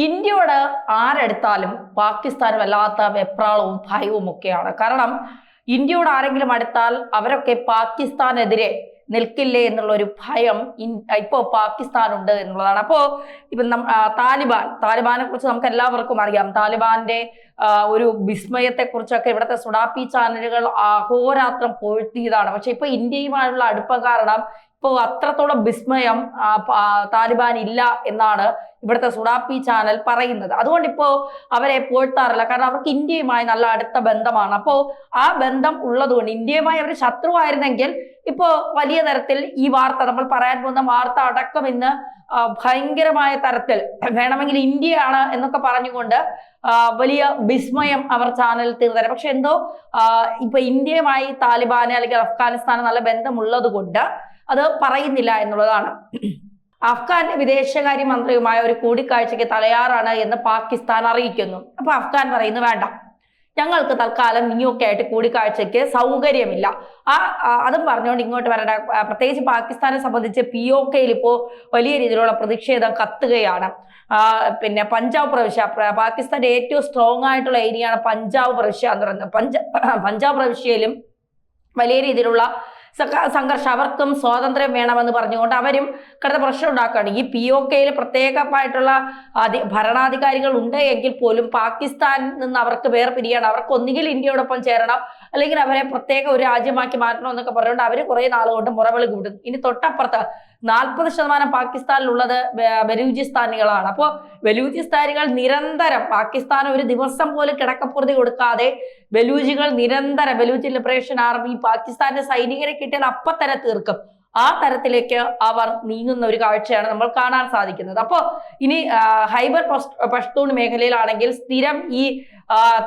ഇന്ത്യയോട് ആരെടുത്താലും പാകിസ്ഥാൻ വല്ലാത്ത വെപ്രാളവും ഭയവും ഒക്കെയാണ്. കാരണം ഇന്ത്യയോട് ആരെങ്കിലും അടുത്താൽ അവരൊക്കെ പാകിസ്ഥാനെതിരെ നിൽക്കില്ലേ എന്നുള്ള ഒരു ഭയം ഇപ്പോൾ പാകിസ്ഥാനുണ്ട് എന്നുള്ളതാണ്. അപ്പോൾ ഇപ്പം താലിബാനെ കുറിച്ച് നമുക്ക് എല്ലാവർക്കും അറിയാം. താലിബാന്റെ ഒരു വിസ്മയത്തെ കുറിച്ചൊക്കെ ഇവിടുത്തെ സുഡാപ്പി ചാനലുകൾ അഹോരാത്രം പൊഴുത്തിയതാണ്. പക്ഷെ ഇപ്പൊ ഇന്ത്യയുമായുള്ള അടുപ്പം കാരണം ഇപ്പോൾ അത്രത്തോളം വിസ്മയം താലിബാൻ ഇല്ല എന്നാണ് ഇവിടുത്തെ സുഡാപ്പി ചാനൽ പറയുന്നത്. അതുകൊണ്ട് ഇപ്പോ അവരെ പോഴ്ത്താറില്ല, കാരണം അവർക്ക് ഇന്ത്യയുമായി നല്ല അടുത്ത ബന്ധമാണ്. അപ്പോ ആ ബന്ധം ഉള്ളതുകൊണ്ട് ഇന്ത്യയുമായി അവർ ശത്രുവായിരുന്നെങ്കിൽ ഇപ്പോ വലിയ തരത്തിൽ ഈ വാർത്ത, നമ്മൾ പറയാൻ പോകുന്ന വാർത്ത അടക്കം ഇന്ന് ഭയങ്കരമായ തരത്തിൽ വേണമെങ്കിൽ ഇന്ത്യയാണ് എന്നൊക്കെ പറഞ്ഞുകൊണ്ട് വലിയ വിസ്മയം അവർ ചാനലിൽ തീർത്തരാം. പക്ഷെ എന്തോ ഇപ്പൊ ഇന്ത്യയുമായി താലിബാന് അല്ലെങ്കിൽ അഫ്ഗാനിസ്ഥാന് നല്ല ബന്ധമുള്ളത് കൊണ്ട് അത് പറയുന്നില്ല എന്നുള്ളതാണ്. അഫ്ഗാൻ വിദേശകാര്യ മന്ത്രിയുമായ ഒരു കൂടിക്കാഴ്ചയ്ക്ക് തയ്യാറാണ് എന്ന് പാകിസ്ഥാൻ അറിയിക്കുന്നു. അപ്പൊ അഫ്ഗാൻ പറയുന്നു, വേണ്ട, ഞങ്ങൾക്ക് തൽക്കാലം ഇനിയൊക്കെ ആയിട്ട് കൂടിക്കാഴ്ചയ്ക്ക് സൗകര്യമില്ല. അതും പറഞ്ഞുകൊണ്ട് ഇങ്ങോട്ട് വരേണ്ട. പ്രത്യേകിച്ച് പാകിസ്ഥാനെ സംബന്ധിച്ച് POKയിൽ ഇപ്പോൾ വലിയ രീതിയിലുള്ള പ്രതിഷേധം കത്തുകയാണ്. പിന്നെ പഞ്ചാബ് പ്രവിശ്യ, പാകിസ്ഥാന്റെ ഏറ്റവും സ്ട്രോങ് ആയിട്ടുള്ള ഏരിയയാണ് പഞ്ചാബ് പ്രവിശ്യ എന്ന് പറയുന്നത്. പഞ്ചാബ് പ്രവിശ്യയിലും വലിയ രീതിയിലുള്ള സംഘർഷം, അവർക്കും സ്വാതന്ത്ര്യം വേണമെന്ന് പറഞ്ഞുകൊണ്ട് അവരും കടുത്ത പ്രശ്നം ഉണ്ടാക്കുകയാണ്. ഈ POKയിൽ പ്രത്യേകമായിട്ടുള്ള ഭരണാധികാരികൾ ഉണ്ട് എങ്കിൽ പോലും പാകിസ്ഥാനിൽ നിന്ന് അവർക്ക് വേർപിരിയാണ്. അവർക്ക് ഒന്നുകിൽ ഇന്ത്യയോടൊപ്പം ചേരണം, അല്ലെങ്കിൽ അവരെ പ്രത്യേക ഒരു രാജ്യമാക്കി മാറ്റണം എന്നൊക്കെ പറഞ്ഞുകൊണ്ട് അവർ കുറെ നാളുകൊണ്ട് മുറവിളി കൂടുന്നു. ഇനി തൊട്ടപ്പുറത്ത് 40% പാകിസ്ഥാനിലുള്ളത് ബലൂചിസ്ഥാനികളാണ്. അപ്പോൾ ബലൂചിസ്ഥാനികൾ നിരന്തരം പാകിസ്ഥാൻ ഒരു ദിവസം പോലും കിടക്കപ്പുറതി കൊടുക്കാതെ ബലൂജികൾ നിരന്തരം, ബലൂജി ലിബറേഷൻ ആർമി പാകിസ്ഥാന്റെ സൈനികരെ കിട്ടിയാൽ അപ്പം തന്നെ തീർക്കും. ആ തരത്തിലേക്ക് അവർ നീങ്ങുന്ന ഒരു കാഴ്ചയാണ് നമ്മൾ കാണാൻ സാധിക്കുന്നത്. അപ്പോൾ ഇനി ഹൈബർ പഷ്തൂൺ മേഖലയിലാണെങ്കിൽ സ്ഥിരം ഈ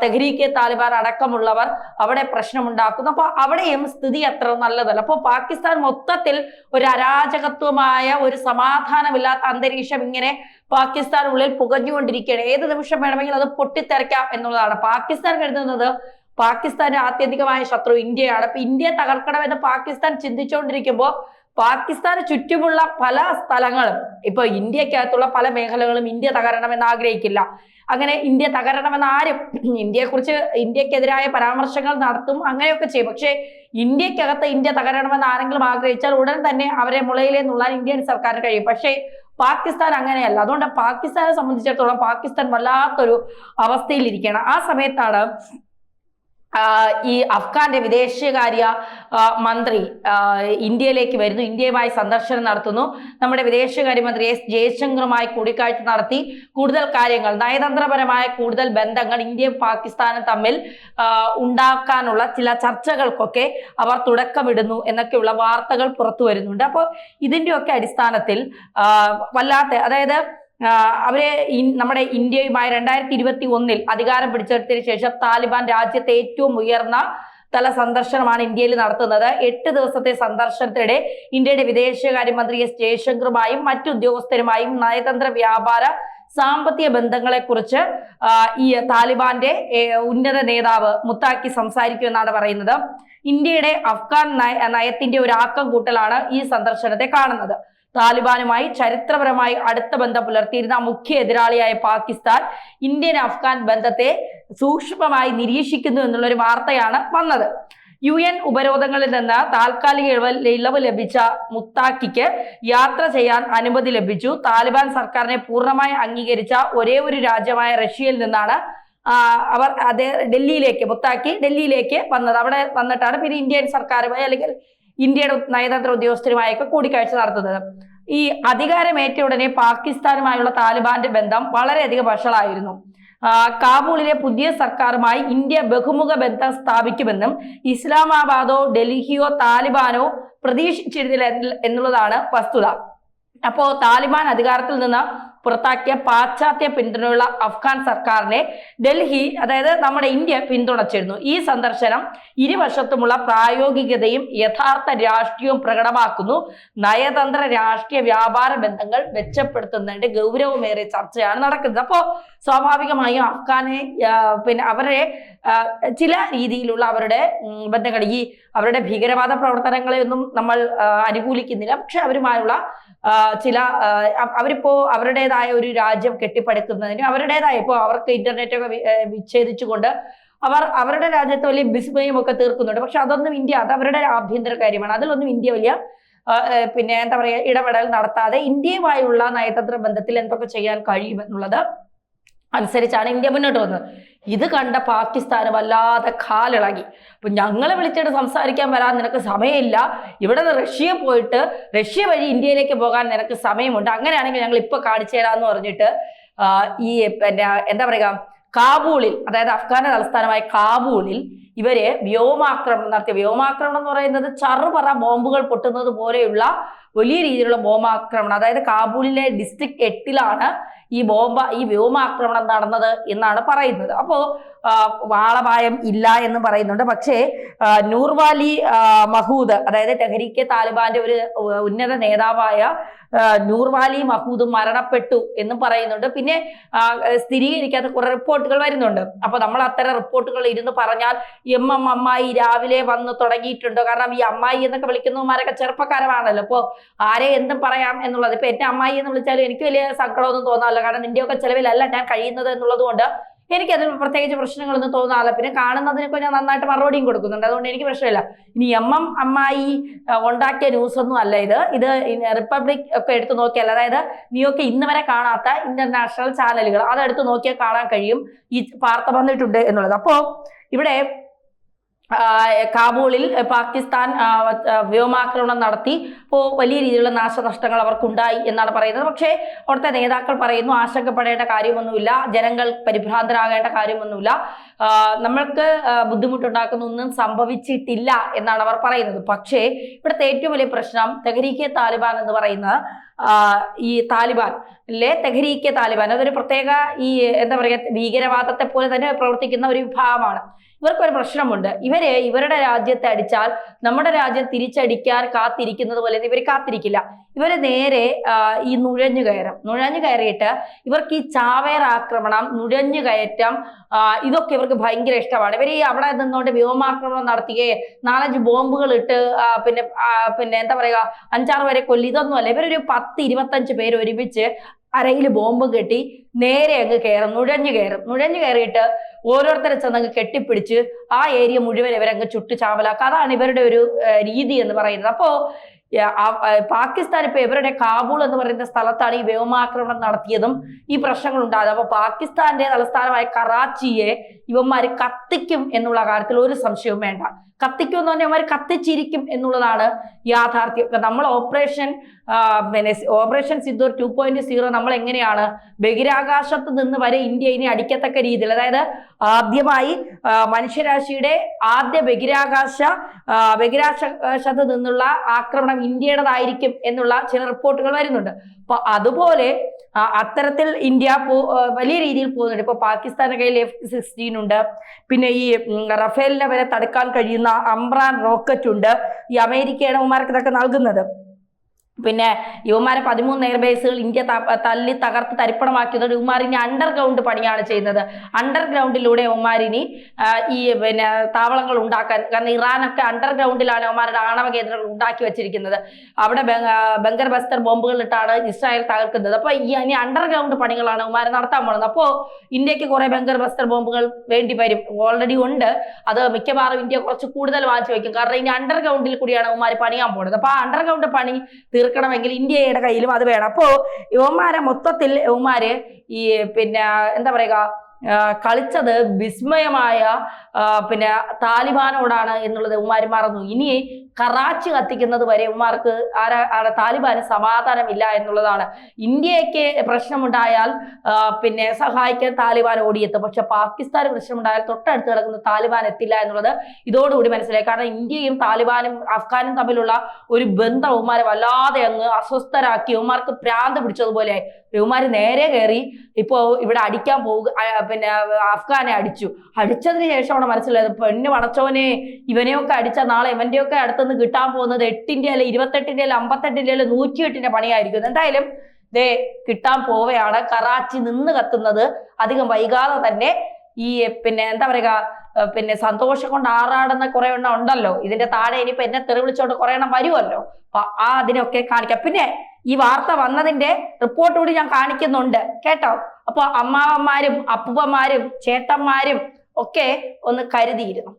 തെഹ്രീക്ക് താലിബാൻ അടക്കമുള്ളവർ അവിടെ പ്രശ്നമുണ്ടാക്കുന്നു. അപ്പൊ അവിടെയും സ്ഥിതി അത്ര നല്ലതല്ല. അപ്പോൾ പാകിസ്ഥാൻ മൊത്തത്തിൽ ഒരു അരാജകത്വമായ, ഒരു സമാധാനമില്ലാത്ത അന്തരീക്ഷം ഇങ്ങനെ പാകിസ്ഥാനുള്ളിൽ പുകഞ്ഞുകൊണ്ടിരിക്കുകയാണ്. ഏത് നിമിഷം വേണമെങ്കിൽ അത് പൊട്ടിത്തെറിക്കാം എന്നുള്ളതാണ്. പാകിസ്ഥാൻ കരുതുന്നത് പാകിസ്ഥാന്റെ ആത്യന്തികമായ ശത്രു ഇന്ത്യയാണ്. അപ്പൊ ഇന്ത്യയെ തകർക്കണമെന്ന് പാകിസ്ഥാൻ ചിന്തിച്ചുകൊണ്ടിരിക്കുമ്പോൾ പാകിസ്ഥാന് ചുറ്റുമുള്ള പല സ്ഥലങ്ങളും, ഇപ്പൊ ഇന്ത്യക്കകത്തുള്ള പല മേഖലകളും ഇന്ത്യ തകരണമെന്ന് ആഗ്രഹിക്കില്ല. അങ്ങനെ ഇന്ത്യ തകരണമെന്ന് ആരും, ഇന്ത്യക്കെതിരായ പരാമർശങ്ങൾ നടത്തും, അങ്ങനെയൊക്കെ ചെയ്യും. പക്ഷെ ഇന്ത്യക്കകത്ത് ഇന്ത്യ തകരണമെന്ന് ആരെങ്കിലും ആഗ്രഹിച്ചാൽ ഉടൻ തന്നെ അവരെ മുളയിലേ നുള്ളാൻ ഇന്ത്യൻ സർക്കാരിന് കഴിയും. പക്ഷേ പാകിസ്ഥാൻ അങ്ങനെയല്ല. അതുകൊണ്ട് പാകിസ്ഥാനെ സംബന്ധിച്ചിടത്തോളം പാകിസ്ഥാൻ വല്ലാത്തൊരു അവസ്ഥയിലിരിക്കുകയാണ്. ആ സമയത്താണ് ഈ അഫ്ഗാന്റെ വിദേശകാര്യ മന്ത്രി ഇന്ത്യയിലേക്ക് വരുന്നു, ഇന്ത്യയുമായി സന്ദർശനം നടത്തുന്നു. നമ്മുടെ വിദേശകാര്യമന്ത്രി S ജയശങ്കറുമായി കൂടിക്കാഴ്ച നടത്തി കൂടുതൽ കാര്യങ്ങൾ, നയതന്ത്രപരമായ കൂടുതൽ ബന്ധങ്ങൾ ഇന്ത്യയും പാകിസ്ഥാനും തമ്മിൽ ഉണ്ടാക്കാനുള്ള ചില ചർച്ചകൾക്കൊക്കെ അവർ തുടക്കമിടുന്നു എന്നൊക്കെയുള്ള വാർത്തകൾ പുറത്തു വരുന്നുണ്ട്. അപ്പോൾ ഇതിൻ്റെയൊക്കെ അടിസ്ഥാനത്തിൽ അതായത് അവരെ നമ്മുടെ ഇന്ത്യയുമായി 2021 അധികാരം പിടിച്ചെടുത്തതിന് ശേഷം താലിബാൻ രാജ്യത്തെ ഏറ്റവും ഉയർന്ന തല സന്ദർശനമാണ് ഇന്ത്യയിൽ നടത്തുന്നത്. 8 ദിവസത്തെ സന്ദർശനത്തിനിടെ ഇന്ത്യയുടെ വിദേശകാര്യമന്ത്രി S ജയശങ്കറുമായും മറ്റു ഉദ്യോഗസ്ഥരുമായും നയതന്ത്ര, വ്യാപാര, സാമ്പത്തിക ബന്ധങ്ങളെ കുറിച്ച് ഈ താലിബാന്റെ ഉന്നത നേതാവ് മുത്താക്കി സംസാരിക്കുമെന്നാണ് പറയുന്നത്. ഇന്ത്യയുടെ അഫ്ഗാൻ നയത്തിന്റെ ഒരു ആക്കം കൂട്ടലാണ് ഈ സന്ദർശനത്തെ കാണുന്നത്. താലിബാനുമായി ചരിത്രപരമായി അടുത്ത ബന്ധം പുലർത്തിയിരുന്ന മുഖ്യ എതിരാളിയായ പാകിസ്ഥാൻ ഇന്ത്യൻ അഫ്ഗാൻ ബന്ധത്തെ സൂക്ഷ്മമായി നിരീക്ഷിക്കുന്നു എന്നുള്ളൊരു വാർത്തയാണ് വന്നത്. UN ഉപരോധങ്ങളിൽ നിന്ന് താൽക്കാലിക ഇളവ് ലഭിച്ച മുത്താക്കിക്ക് യാത്ര ചെയ്യാൻ അനുമതി ലഭിച്ചു. താലിബാൻ സർക്കാരിനെ പൂർണ്ണമായി അംഗീകരിച്ച ഒരേ ഒരു രാജ്യമായ റഷ്യയിൽ നിന്നാണ് മുത്താക്കി ഡൽഹിയിലേക്ക് വന്നത്. അവിടെ വന്നിട്ടാണ് പിന്നെ ഇന്ത്യൻ സർക്കാരുമായി അല്ലെങ്കിൽ ഇന്ത്യയുടെ നയതന്ത്ര ഉദ്യോഗസ്ഥരുമായൊക്കെ കൂടിക്കാഴ്ച നടത്തുന്നത്. ഈ അധികാരമേറ്റ ഉടനെ പാകിസ്ഥാനുമായുള്ള താലിബാന്റെ ബന്ധം വളരെയധികം വഷളായിരുന്നു. കാബൂളിലെ പുതിയ സർക്കാരുമായി ഇന്ത്യ ബഹുമുഖ ബന്ധം സ്ഥാപിക്കുമെന്നും ഇസ്ലാമാബാദോ ഡൽഹിയോ താലിബാനോ പ്രതീക്ഷിച്ചിരുന്നില്ല എന്നുള്ളതാണ് വസ്തുത. അപ്പോ താലിബാൻ അധികാരത്തിൽ നിന്ന് പുറത്താക്കിയ പാശ്ചാത്യ പിന്തുണയുള്ള അഫ്ഗാൻ സർക്കാരിനെ ഡൽഹി, അതായത് നമ്മുടെ ഇന്ത്യ പിന്തുണച്ചിരുന്നു. ഈ സന്ദർശനം ഇരുവശത്തുമുള്ള പ്രായോഗികതയും യഥാർത്ഥ രാഷ്ട്രീയവും പ്രകടമാക്കുന്നു. നയതന്ത്ര, രാഷ്ട്രീയ, വ്യാപാര ബന്ധങ്ങൾ മെച്ചപ്പെടുത്തുന്നതിന്റെ ഗൗരവമേറിയ ചർച്ചയാണ് നടക്കുന്നത്. അപ്പോൾ സ്വാഭാവികമായും അഫ്ഗാനെ അവരുടെ ചില രീതിയിലുള്ള അവരുടെ ബന്ധങ്ങൾ, അവരുടെ ഭീകരവാദ പ്രവർത്തനങ്ങളെയൊന്നും നമ്മൾ അനുകൂലിക്കുന്നില്ല. പക്ഷെ അവരുമായുള്ള ചില അവരിപ്പോ അവരുടേതായ അവരുടേതായ ഒരു രാജ്യം കെട്ടിപ്പടുക്കുന്നതിനും അവരുടേതായ ഇപ്പോൾ അവർക്ക് ഇന്റർനെറ്റ് ഒക്കെ വിച്ഛേദിച്ചുകൊണ്ട് അവരുടെ രാജ്യത്ത് വലിയ വിസ്മയം ഒക്കെ തീർക്കുന്നുണ്ട്. പക്ഷെ അതൊന്നും ഇന്ത്യ, അത് അവരുടെ ആഭ്യന്തര കാര്യമാണ്. അതിലൊന്നും ഇന്ത്യ വലിയ പിന്നെ എന്താ പറയുക ഇടപെടൽ നടത്താതെ ഇന്ത്യയുമായുള്ള നയതന്ത്ര ബന്ധത്തിൽ എന്തൊക്കെ ചെയ്യാൻ കഴിയുമെന്നുള്ളത് അനുസരിച്ചാണ് ഇന്ത്യ മുന്നോട്ട് വന്നത്. ഇത് കണ്ട പാകിസ്ഥാന് വല്ലാതെ കാലിളകി. അപ്പൊ ഞങ്ങളെ വിളിച്ചിട്ട് സംസാരിക്കാൻ വരാൻ നിനക്ക് സമയമില്ല, ഇവിടെ നിന്ന് റഷ്യ പോയിട്ട് റഷ്യ വഴി ഇന്ത്യയിലേക്ക് പോകാൻ നിനക്ക് സമയമുണ്ട്, അങ്ങനെയാണെങ്കിൽ ഞങ്ങൾ ഇപ്പൊ കാണിച്ചു തരാമെന്ന് പറഞ്ഞിട്ട് ഈ പിന്നെ എന്താ പറയുക കാബൂളിൽ, അതായത് അഫ്ഗാൻ തലസ്ഥാനമായ കാബൂളിൽ ഇവര് വ്യോമാക്രമണം നടത്തി. വ്യോമാക്രമണം എന്ന് പറയുന്നത് ചറുപറ ബോംബുകൾ പൊട്ടുന്നത് പോലെയുള്ള വലിയ രീതിയിലുള്ള ബോംബാക്രമണം. അതായത് കാബൂളിലെ ഡിസ്ട്രിക്ട് 8 ഈ വ്യോമാക്രമണം നടന്നത് എന്നാണ് പറയുന്നത്. അപ്പോ വാളപായം ഇല്ല എന്ന് പറയുന്നുണ്ട്. പക്ഷേ നൂർവാലി മഹൂദ്, അതായത് തെഹരീക്കെ താലിബാന്റെ ഒരു ഉന്നത നേതാവായ നൂർവാലി മഹൂദ് മരണപ്പെട്ടു എന്നും പറയുന്നുണ്ട്. പിന്നെ സ്ഥിരീകരിക്കാത്ത കുറെ റിപ്പോർട്ടുകൾ വരുന്നുണ്ട്. അപ്പൊ നമ്മൾ അത്തരം റിപ്പോർട്ടുകൾ ഇരുന്ന് പറഞ്ഞാൽ അമ്മായി രാവിലെ വന്ന് തുടങ്ങിയിട്ടുണ്ടോ? കാരണം ഈ അമ്മായി എന്നൊക്കെ വിളിക്കുന്നവന്മാരൊക്കെ ചെറുപ്പക്കാരമാണല്ലോ. അപ്പൊ ആരെ എന്തും പറയാം എന്നുള്ളത്. ഇപ്പൊ എന്നെ അമ്മായി എന്ന് വിളിച്ചാലും എനിക്ക് വലിയ സങ്കടമൊന്നും തോന്നാറില്ല. കാരണം നിന്റെയൊക്കെ ചെലവിലല്ല ഞാൻ കഴിയുന്നത് എന്നുള്ളത് കൊണ്ട് എനിക്കതിൽ പ്രത്യേകിച്ച് പ്രശ്നങ്ങളൊന്നും തോന്നാറില്ല. പിന്നെ കാണുന്നതിനൊക്കെ ഞാൻ നന്നായിട്ട് മറുപടിയും കൊടുക്കുന്നുണ്ട്, അതുകൊണ്ട് എനിക്ക് പ്രശ്നമില്ല. ഇനി അമ്മായി ഉണ്ടാക്കിയ ന്യൂസ് ഒന്നും അല്ല ഇത് റിപ്പബ്ലിക് ഒക്കെ എടുത്തു നോക്കിയാൽ, അതായത് നീയൊക്കെ ഇന്ന് വരെ കാണാത്ത ഇന്റർനാഷണൽ ചാനലുകൾ അതെടുത്ത് നോക്കിയാൽ കാണാൻ കഴിയും ഈ വാർത്ത വന്നിട്ടുണ്ട് എന്നുള്ളത്. അപ്പോ ഇവിടെ കാബൂളിൽ പാകിസ്ഥാൻ വ്യോമാക്രമണം നടത്തി. അപ്പോൾ വലിയ രീതിയിലുള്ള നാശനഷ്ടങ്ങൾ അവർക്കുണ്ടായി എന്നാണ് പറയുന്നത്. പക്ഷേ അവിടുത്തെ നേതാക്കൾ പറയുന്നു ആശങ്കപ്പെടേണ്ട കാര്യമൊന്നുമില്ല, ജനങ്ങൾ പരിഭ്രാന്തരാകേണ്ട കാര്യമൊന്നുമില്ല, നമ്മൾക്ക് ബുദ്ധിമുട്ടുണ്ടാക്കുന്ന ഒന്നും സംഭവിച്ചിട്ടില്ല എന്നാണ് അവർ പറയുന്നത്. പക്ഷേ ഇവിടുത്തെ ഏറ്റവും വലിയ പ്രശ്നം തെഹരീക്കെ താലിബാൻ എന്ന് പറയുന്ന ഈ തെഹരീക്കെ താലിബാൻ അതൊരു പ്രത്യേക ഈ എന്താ പറയുക ഭീകരവാദത്തെ പോലെ തന്നെ പ്രവർത്തിക്കുന്ന ഒരു വിഭാഗമാണ്. ഇവർക്കൊരു പ്രശ്നമുണ്ട്. ഇവരുടെ രാജ്യത്തെ അടിച്ചാൽ നമ്മുടെ രാജ്യം തിരിച്ചടിക്കാൻ കാത്തിരിക്കുന്നത് പോലെ ഇവർ കാത്തിരിക്കില്ല. ഇവര് നേരെ ഈ നുഴഞ്ഞു കയറിയിട്ട് ഇവർക്ക് ഈ ചാവേർ ആക്രമണം, നുഴഞ്ഞു കയറ്റം, ഇതൊക്കെ ഇവർക്ക് ഭയങ്കര ഇഷ്ടമാണ്. ഇവർ ഈ അവിടെ നിന്നുകൊണ്ട് വ്യോമാക്രമണം നടത്തുകയെ 4-5 ബോംബുകൾ ഇട്ട് പിന്നെ എന്താ പറയുക 5-6 പേരെ കൊല്ലി, ഇതൊന്നും അല്ല. ഇവരൊരു 10-25 പേര് ഒരുമിച്ച് അരയിൽ ബോംബ് കെട്ടി നേരെ അങ്ങ് നുഴഞ്ഞു കയറിയിട്ട് ഓരോരുത്തരെ ചെന്നങ്ങ് കെട്ടിപ്പിടിച്ച് ആ ഏരിയ മുഴുവൻ ഇവരങ്ങ് ചുട്ടു ചാവലാക്കുക. അതാണ് ഇവരുടെ ഒരു രീതി എന്ന് പറയുന്നത്. അപ്പോ പാകിസ്ഥാൻ ഇപ്പൊ ഇവരുടെ കാബൂൾ എന്ന് പറയുന്ന സ്ഥലത്താണ് ഈ വ്യോമാക്രമണം നടത്തിയതും ഈ പ്രശ്നങ്ങൾ ഉണ്ടായത്. അപ്പൊ പാകിസ്ഥാന്റെ തലസ്ഥാനമായ കറാച്ചിയെ ഇവന്മാര് കത്തിക്കും എന്നുള്ള കാര്യത്തിൽ ഒരു സംശയവും വേണ്ട. കത്തിക്കും എന്ന് പറഞ്ഞാൽ അവന്മാർ കത്തിച്ചിരിക്കും എന്നുള്ളതാണ് യാഥാർത്ഥ്യം. നമ്മൾ ഓപ്പറേഷൻ സിന്ദൂർ 2.0 നമ്മൾ എങ്ങനെയാണ് ബഹിരാകാശത്ത് നിന്ന് വരെ ഇന്ത്യ ഇനി അടിക്കത്തക്ക രീതിയിൽ, അതായത് ആദ്യമായി മനുഷ്യരാശിയുടെ ആദ്യ ബഹിരാകാശത്ത് നിന്നുള്ള ആക്രമണം ഇന്ത്യയുടേതായിരിക്കും എന്നുള്ള ചില റിപ്പോർട്ടുകൾ വരുന്നുണ്ട്. അപ്പൊ അതുപോലെ അത്തരത്തിൽ ഇന്ത്യ വലിയ രീതിയിൽ പോകുന്നുണ്ട്. ഇപ്പൊ പാകിസ്ഥാന്റെ കയ്യിൽ F-16 ഉണ്ട്, പിന്നെ ഈ റഫേലിനെ വരെ തടുക്കാൻ കഴിയുന്ന അംബ്രാൻ റോക്കറ്റ് ഉണ്ട്. ഈ അമേരിക്കയുടെ ഇവന്മാർക്ക് ഇതൊക്കെ നൽകുന്നത്. പിന്നെ ഇവന്മാരെ 13 എയർബേസുകൾ ഇന്ത്യ തല്ലി തകർത്ത് തരിപ്പണമാക്കിയത് ഇവന്മാരിനി അണ്ടർഗ്രൗണ്ട് പണിയാണ് ചെയ്യുന്നത്. അണ്ടർഗ്രൗണ്ടിലൂടെ ഇവന്മാരിനി ഈ പിന്നെ താവളങ്ങൾ ഉണ്ടാക്കാൻ, കാരണം ഇറാനൊക്കെ അണ്ടർഗ്രൗണ്ടിലാണ് ഇവന്മാരുടെ ആണവ കേന്ദ്രങ്ങൾ ഉണ്ടാക്കി വെച്ചിരിക്കുന്നത്. അവിടെ ബങ്കർ ബസ്റ്റർ ബോംബുകൾ ഇട്ടാണ് ഇസ്രായേൽ തകർക്കുന്നത്. അപ്പൊ ഇനി അണ്ടർഗ്രൗണ്ട് പണികളാണ് ഇവന്മാർ നടത്താൻ പോകുന്നത്. അപ്പോൾ ഇന്ത്യക്ക് കുറെ ബങ്കർ ബസ്റ്റർ ബോംബുകൾ വേണ്ടി വരും, ഓൾറെഡി ഉണ്ട്. അത് മിക്കവാറും ഇന്ത്യ കുറച്ച് കൂടുതൽ വാങ്ങിച്ചു വയ്ക്കും, കാരണം ഇനി അണ്ടർഗ്രൗണ്ടിൽ കൂടിയാണ് ഇവന്മാർ പണിയാൻ പോകുന്നത്. അപ്പൊ ആ അണ്ടർഗ്രൗണ്ട് പണി തീർക്കണമെങ്കിൽ ഇന്ത്യയുടെ കയ്യിലും അത് വേണം. അപ്പോ യുവമാരെ മൊത്തത്തിൽ യുവമാര് ഈ പിന്നെ എന്താ പറയുക കളിച്ചത് വിസ്മയമായ പിന്നെ താലിബാനോടാണ് എന്നുള്ളത് ഉമ്മാർ മറന്നു. ഇനി കറാച്ചി കത്തിക്കുന്നത് വരെ ഉമ്മാർക്ക് താലിബാന് സമാധാനമില്ല എന്നുള്ളതാണ്. ഇന്ത്യക്ക് പ്രശ്നമുണ്ടായാൽ പിന്നെ സഹായിക്കാൻ താലിബാൻ ഓടിയെത്തും, പക്ഷെ പാകിസ്ഥാന് പ്രശ്നമുണ്ടായാൽ തൊട്ടടുത്ത് കിടക്കുന്ന താലിബാൻ എത്തില്ല എന്നുള്ളത് ഇതോടുകൂടി മനസ്സിലായി. കാരണം ഇന്ത്യയും താലിബാനും അഫ്ഗാനും തമ്മിലുള്ള ഒരു ബന്ധം ഉമ്മാരെ വല്ലാതെ അങ്ങ് അസ്വസ്ഥരാക്കി, ഉമ്മാർക്ക് ഭ്രാന്ത് പിടിച്ചതുപോലെ ഇവന്മാര് നേരെ കയറി ഇപ്പോ ഇവിടെ അടിക്കാൻ പോവുക. പിന്നെ അഫ്ഗാനെ അടിച്ചതിന് ശേഷമാണ് മനസ്സിലായത് പെണ്ണ് പടച്ചോനെ ഇവനെയൊക്കെ അടിച്ച നാളെ ഇവന്റെയൊക്കെ അടുത്തുനിന്ന് കിട്ടാൻ പോകുന്നത് 8ന്റെ അല്ലെ 28ന്റെ അല്ലെ 58ന്റെ അല്ലെ 108ന്റെ പണിയായിരിക്കും. എന്തായാലും ദേ കിട്ടാൻ പോവുകയാണ്. കറാച്ചി നിന്ന് കത്തുന്നത് അധികം വൈകാതെ തന്നെ ഈ പിന്നെ എന്താ പറയുക പിന്നെ സന്തോഷം കൊണ്ട് ആറാടുന്ന കുറെ എണ്ണം ഉണ്ടല്ലോ. ഇതിന്റെ താഴെ ഇനിയിപ്പോ എന്നെ തെറി വിളിച്ചോണ്ട് കുറെ എണ്ണം വരുമല്ലോ. അപ്പൊ അതിനൊക്കെ കാണിക്കാം. പിന്നെ ഈ വാർത്ത വന്നതിന്റെ റിപ്പോർട്ട് കൂടി ഞാൻ കാണിക്കുന്നുണ്ട് കേട്ടോ. അപ്പൊ അമ്മാവന്മാരും അപ്പൂപ്പന്മാരും ചേട്ടന്മാരും ഒക്കെ ഒന്ന് കരുതിയിരുന്നു.